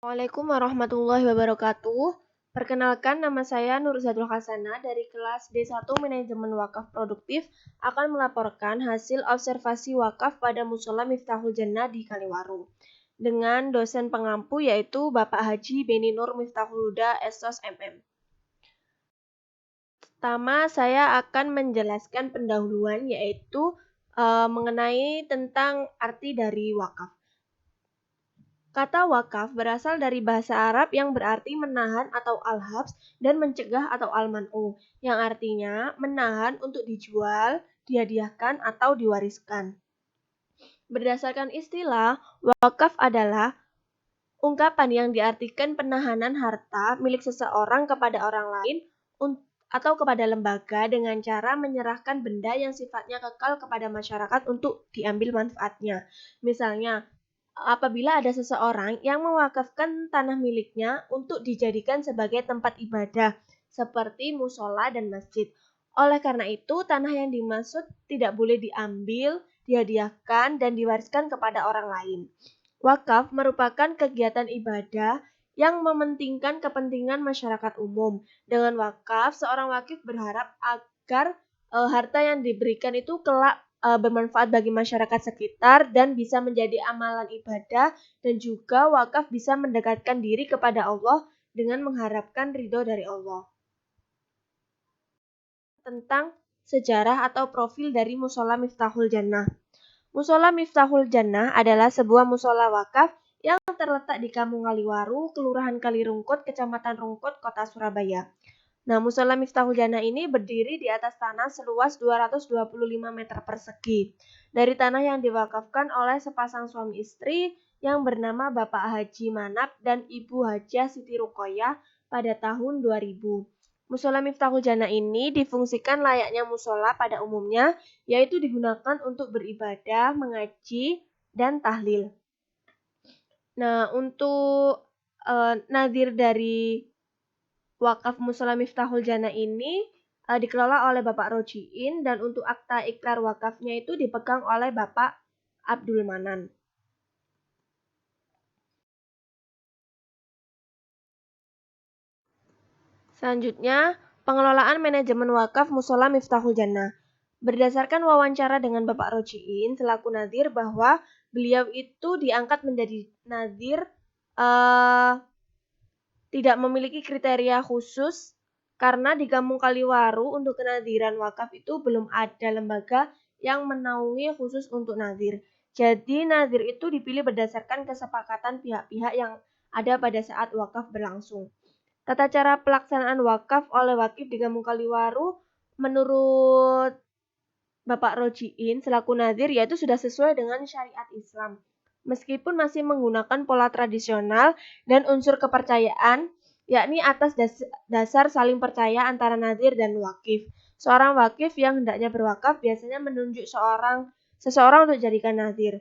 Assalamualaikum warahmatullahi wabarakatuh. Perkenalkan, nama saya Nurzatul Hasanah dari kelas D1 Manajemen Wakaf Produktif akan melaporkan hasil observasi wakaf pada Musola Miftahul Jannah di Kaliwaru dengan dosen pengampu yaitu Bapak Haji Beni Nur Miftahul Huda SOS MM. Pertama, saya akan menjelaskan pendahuluan yaitu mengenai tentang arti dari wakaf. Kata wakaf berasal dari bahasa Arab yang berarti menahan atau al-habs dan mencegah atau al-man'u, yang artinya menahan untuk dijual, dihadiahkan, atau diwariskan. Berdasarkan istilah, wakaf adalah ungkapan yang diartikan penahanan harta milik seseorang kepada orang lain atau kepada lembaga dengan cara menyerahkan benda yang sifatnya kekal kepada masyarakat untuk diambil manfaatnya. Misalnya, apabila ada seseorang yang mewakafkan tanah miliknya untuk dijadikan sebagai tempat ibadah, seperti musola dan masjid. Oleh karena itu, tanah yang dimaksud tidak boleh diambil, dihadiahkan, dan diwariskan kepada orang lain. Wakaf merupakan kegiatan ibadah yang mementingkan kepentingan masyarakat umum. Dengan wakaf, seorang wakif berharap agar harta yang diberikan itu kelak bermanfaat bagi masyarakat sekitar dan bisa menjadi amalan ibadah, dan juga wakaf bisa mendekatkan diri kepada Allah dengan mengharapkan ridho dari Allah. Tentang sejarah atau profil dari Musola Miftahul Jannah. Musola Miftahul Jannah adalah sebuah musola wakaf yang terletak di Kampung Kaliwaru, Kelurahan Kalirungkut, Kecamatan Rungkut, Kota Surabaya. Nah, Musola Miftahul Jannah ini berdiri di atas tanah seluas 225 meter persegi. Dari tanah yang diwakafkan oleh sepasang suami istri yang bernama Bapak Haji Manap dan Ibu Hajah Siti Rukoyah pada tahun 2000. Musola Miftahul Jannah ini difungsikan layaknya musola pada umumnya, yaitu digunakan untuk beribadah, mengaji, dan tahlil. Nah, untuk nadir dari wakaf Musola Miftahul Jannah ini dikelola oleh Bapak Rojiin, dan untuk akta ikrar wakafnya itu dipegang oleh Bapak Abdul Manan. Selanjutnya, pengelolaan manajemen wakaf Musola Miftahul Jannah. Berdasarkan wawancara dengan Bapak Rojiin selaku nadir bahwa beliau itu diangkat menjadi nadir tidak memiliki kriteria khusus karena di Kampung Kaliwaru untuk kenadiran wakaf itu belum ada lembaga yang menaungi khusus untuk nadir. Jadi nadir itu dipilih berdasarkan kesepakatan pihak-pihak yang ada pada saat wakaf berlangsung. Tata cara pelaksanaan wakaf oleh wakif di Kampung Kaliwaru menurut Bapak Rojiin selaku nadir yaitu sudah sesuai dengan syariat Islam. Meskipun masih menggunakan pola tradisional dan unsur kepercayaan, yakni atas dasar saling percaya antara nadir dan wakif. Seorang wakif yang hendaknya berwakaf biasanya menunjuk seseorang untuk jadikan nadir.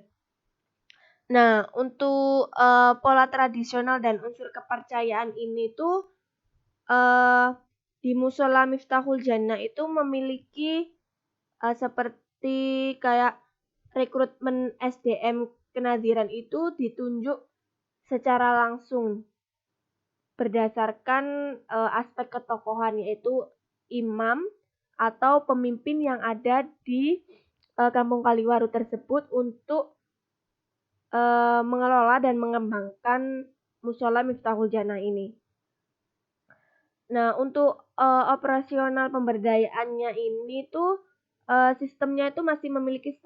Nah, untuk pola tradisional dan unsur kepercayaan ini tuh di Musola Miftahul Jannah itu memiliki seperti kayak rekrutmen SDM kenadiran itu ditunjuk secara langsung berdasarkan aspek ketokohan, yaitu imam atau pemimpin yang ada di Kampung Kaliwaru tersebut untuk mengelola dan mengembangkan Musola Miftahul Jannah ini. Nah, untuk operasional pemberdayaannya ini tuh sistemnya itu masih memiliki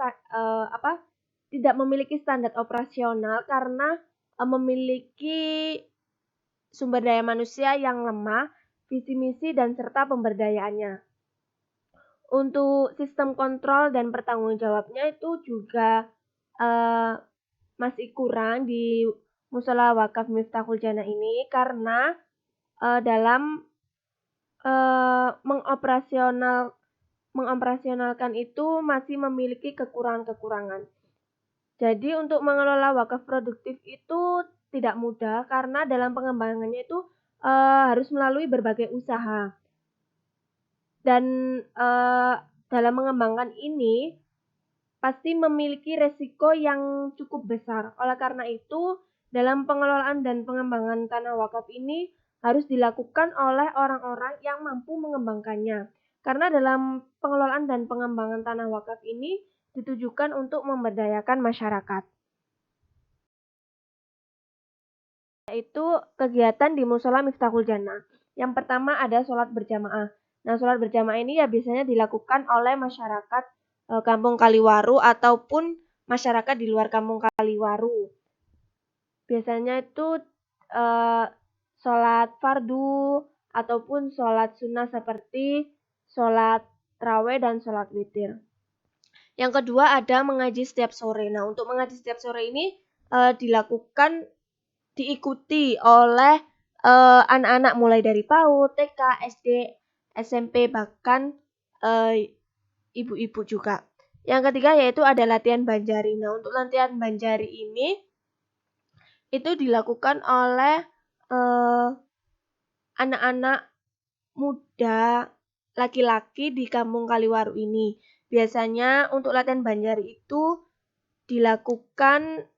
tidak memiliki standar operasional karena memiliki sumber daya manusia yang lemah, visi misi dan serta pemberdayaannya. Untuk sistem kontrol dan pertanggungjawabnya itu juga masih kurang di Musola Wakaf Miftahul Jannah ini karena dalam mengoperasionalkan itu masih memiliki kekurangan-kekurangan. Jadi untuk mengelola wakaf produktif itu tidak mudah karena dalam pengembangannya itu harus melalui berbagai usaha. Dan dalam mengembangkan ini pasti memiliki resiko yang cukup besar. Oleh karena itu Dalam pengelolaan dan pengembangan tanah wakaf ini harus dilakukan oleh orang-orang yang mampu mengembangkannya. Karena dalam pengelolaan dan pengembangan tanah wakaf ini ditujukan untuk memberdayakan masyarakat. Yaitu kegiatan di Musola Miftahul Jannah. Yang pertama ada sholat berjamaah. Nah, sholat berjamaah ini ya biasanya dilakukan oleh masyarakat Kampung Kaliwaru ataupun masyarakat di luar Kampung Kaliwaru. Biasanya itu sholat fardu ataupun sholat sunnah seperti sholat tarawih dan sholat witir. Yang kedua ada mengaji setiap sore. Nah, untuk mengaji setiap sore ini diikuti oleh anak-anak mulai dari PAUD, TK, SD, SMP, bahkan ibu-ibu juga. Yang ketiga yaitu ada latihan Banjari. Nah, untuk latihan Banjari ini itu dilakukan oleh anak-anak muda laki-laki di Kampung Kaliwaru ini. Biasanya untuk latihan Banjari itu dilakukan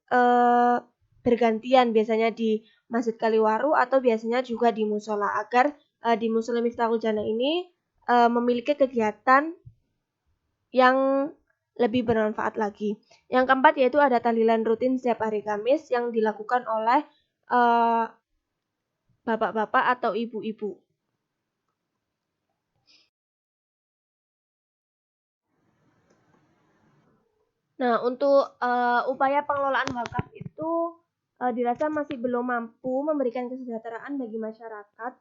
bergantian, biasanya di Masjid Kaliwaru atau biasanya juga di musola, agar di Musola Miftahul Jannah ini memiliki kegiatan yang lebih bermanfaat lagi. Yang keempat yaitu ada tahlilan rutin setiap hari Kamis yang dilakukan oleh bapak-bapak atau ibu-ibu. Nah, untuk upaya pengelolaan wakaf itu dirasa masih belum mampu memberikan kesejahteraan bagi masyarakat,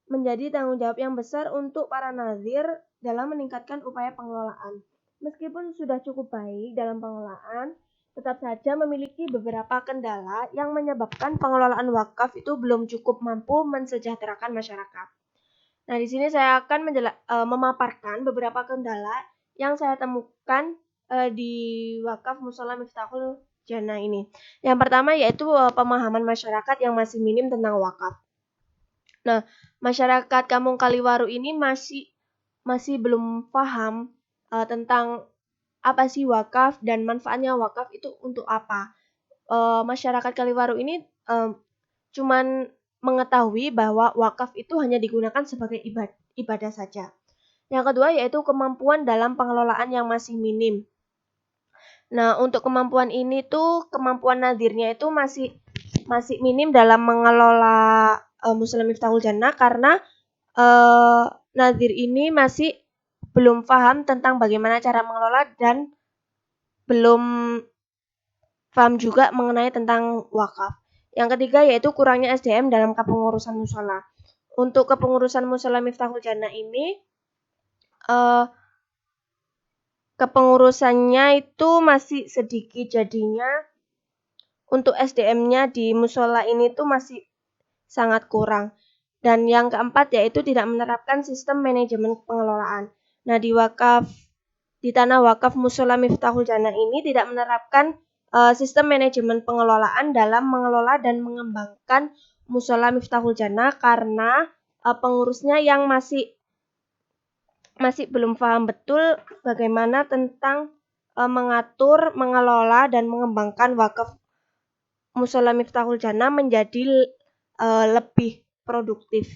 menjadi tanggung jawab yang besar untuk para nazir dalam meningkatkan upaya pengelolaan. Meskipun sudah cukup baik dalam pengelolaan, tetap saja memiliki beberapa kendala yang menyebabkan pengelolaan wakaf itu belum cukup mampu mensejahterakan masyarakat. Nah, di sini saya akan memaparkan beberapa kendala yang saya temukan di wakaf Musola Miftahul Jannah ini. Yang pertama yaitu pemahaman masyarakat yang masih minim tentang wakaf. Nah, masyarakat Kampung Kaliwaru ini masih belum paham tentang apa sih wakaf dan manfaatnya wakaf itu untuk apa. Masyarakat Kaliwaru ini cuman mengetahui bahwa wakaf itu hanya digunakan sebagai ibadah saja. Yang kedua yaitu kemampuan dalam pengelolaan yang masih minim. Nah, untuk kemampuan ini tuh kemampuan nadirnya itu masih minim dalam mengelola Musola Miftahul Jannah karena nadir ini masih belum paham tentang bagaimana cara mengelola dan belum paham juga mengenai tentang wakaf. Yang ketiga yaitu kurangnya SDM dalam kepengurusan musola. Untuk kepengurusan Musola Miftahul Jannah ini kepengurusannya itu masih sedikit, jadinya untuk SDM-nya di musola ini tuh masih sangat kurang. Dan yang keempat yaitu tidak menerapkan sistem manajemen pengelolaan. Nah, di tanah wakaf Musola Miftahul Jannah ini tidak menerapkan sistem manajemen pengelolaan dalam mengelola dan mengembangkan Musola Miftahul Jannah karena pengurusnya yang masih belum paham betul bagaimana tentang mengatur, mengelola dan mengembangkan wakaf Musola Miftahul Jannah menjadi lebih produktif.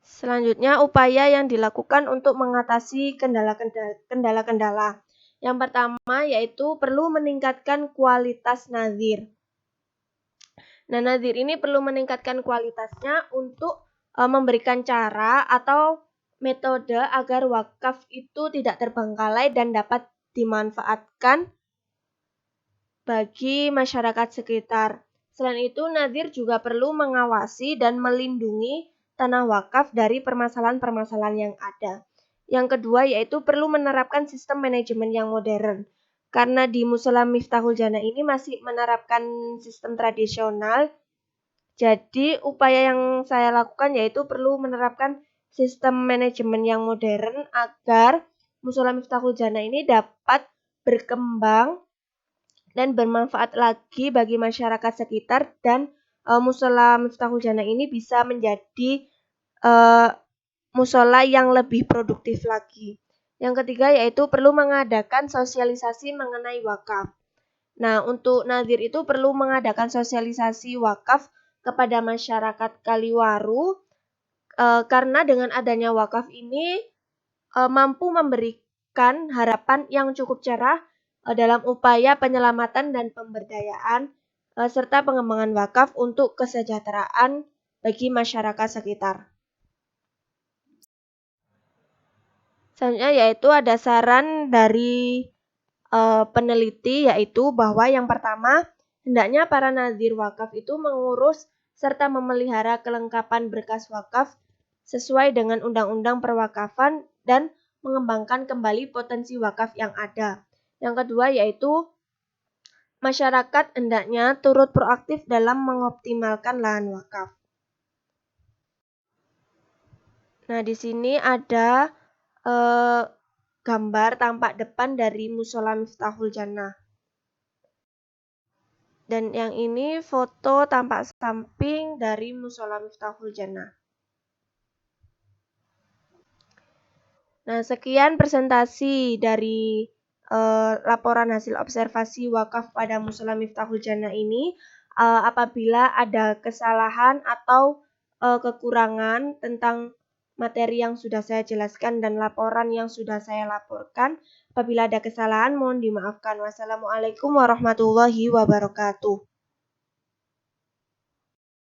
Selanjutnya, upaya yang dilakukan untuk mengatasi kendala-kendala. Yang pertama yaitu perlu meningkatkan kualitas nazir. Nah, nazir ini perlu meningkatkan kualitasnya untuk memberikan cara atau metode agar wakaf itu tidak terbengkalai dan dapat dimanfaatkan bagi masyarakat sekitar. Selain itu, nazir juga perlu mengawasi dan melindungi tanah wakaf dari permasalahan-permasalahan yang ada. Yang kedua yaitu perlu menerapkan sistem manajemen yang modern. Karena di Musola Miftahul Jannah ini masih menerapkan sistem tradisional, jadi upaya yang saya lakukan yaitu perlu menerapkan sistem manajemen yang modern agar Musola Miftahul Jannah ini dapat berkembang dan bermanfaat lagi bagi masyarakat sekitar, dan Musola Miftahul Jannah ini bisa menjadi musola yang lebih produktif lagi. Yang ketiga yaitu perlu mengadakan sosialisasi mengenai wakaf. Nah, untuk nazir itu perlu mengadakan sosialisasi wakaf kepada masyarakat Kaliwaru, karena dengan adanya wakaf ini mampu memberikan harapan yang cukup cerah dalam upaya penyelamatan dan pemberdayaan serta pengembangan wakaf untuk kesejahteraan bagi masyarakat sekitar. Selanjutnya yaitu ada saran dari peneliti, yaitu bahwa yang pertama, hendaknya para nazir wakaf itu mengurus serta memelihara kelengkapan berkas wakaf sesuai dengan undang-undang perwakafan dan mengembangkan kembali potensi wakaf yang ada. Yang kedua yaitu masyarakat hendaknya turut proaktif dalam mengoptimalkan lahan wakaf. Nah, di sini ada gambar tampak depan dari Musola Miftahul Jannah. Dan yang ini foto tampak samping dari Musola Miftahul Jannah. Nah, sekian presentasi dari laporan hasil observasi wakaf pada Musola Miftahul Jannah ini. Apabila ada kesalahan atau kekurangan tentang materi yang sudah saya jelaskan dan laporan yang sudah saya laporkan, apabila ada kesalahan mohon dimaafkan. Wassalamualaikum warahmatullahi wabarakatuh.